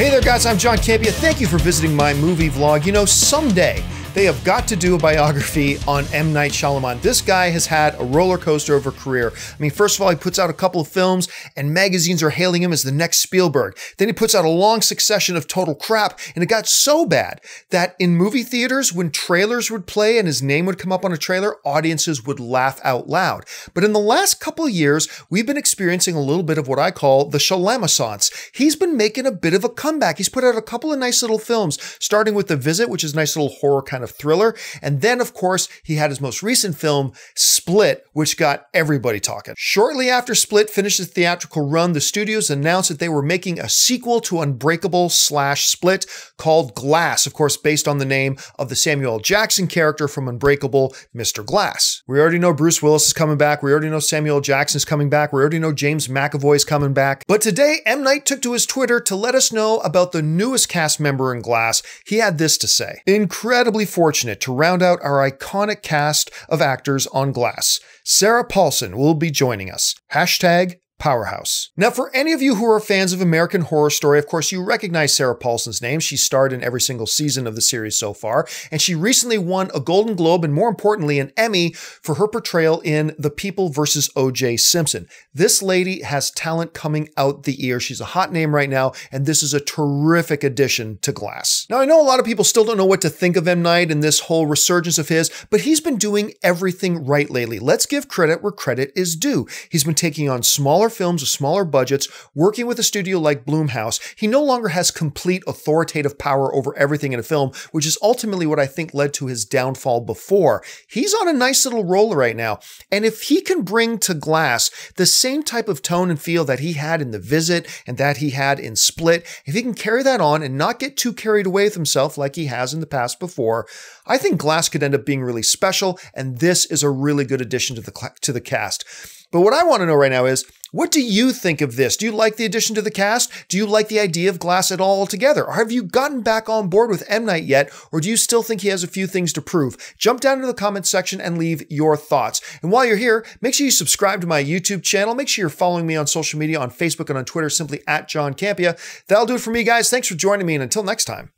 Hey there guys, I'm John Campia. Thank you for visiting my movie vlog. You know, someday they have got to do a biography on M. Night Shyamalan. This guy has had a roller coaster of a career. I mean, first of all, he puts out a couple of films and magazines are hailing him as the next Spielberg. Then he puts out a long succession of total crap, and it got so bad that in movie theaters, when trailers would play and his name would come up on a trailer, audiences would laugh out loud. But in the last couple of years, we've been experiencing a little bit of what I call the Shyamalan. He's been making a bit of a comeback. He's put out a couple of nice little films, starting with The Visit, which is a nice little horror kind of thriller. And then, of course, he had his most recent film, Split, which got everybody talking. Shortly after Split finished its theatrical run, the studios announced that they were making a sequel to Unbreakable/Split called Glass, of course, based on the name of the Samuel L. Jackson character from Unbreakable, Mr. Glass. We already know Bruce Willis is coming back. We already know Samuel L. Jackson is coming back. We already know James McAvoy is coming back. But today, M. Night took to his Twitter to let us know about the newest cast member in Glass. He had this to say: "Incredibly fortunate to round out our iconic cast of actors on Glass. Sarah Paulson will be joining us. Hashtag Powerhouse." Now, for any of you who are fans of American Horror Story, of course, you recognize Sarah Paulson's name. She starred in every single season of the series so far, and she recently won a Golden Globe and, more importantly, an Emmy for her portrayal in The People vs. O.J. Simpson. This lady has talent coming out the ear. She's a hot name right now, and this is a terrific addition to Glass. Now, I know a lot of people still don't know what to think of M. Night and this whole resurgence of his, but he's been doing everything right lately. Let's give credit where credit is due. He's been taking on smaller films with smaller budgets, working with a studio like Blumhouse. He no longer has complete authoritative power over everything in a film, which is ultimately what I think led to his downfall before. He's on a nice little roll right now, and if he can bring to Glass the same type of tone and feel that he had in The Visit and that he had in Split, if he can carry that on and not get too carried away with himself like he has in the past before, I think Glass could end up being really special, and this is a really good addition to the cast. But what I want to know right now is, what do you think of this? Do you like the addition to the cast? Do you like the idea of Glass at all altogether? Or have you gotten back on board with M. Night yet? Or do you still think he has a few things to prove? Jump down into the comments section and leave your thoughts. And while you're here, make sure you subscribe to my YouTube channel. Make sure you're following me on social media, on Facebook and on Twitter, simply @JohnCampia. That'll do it for me, guys. Thanks for joining me, and until next time,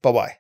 bye-bye.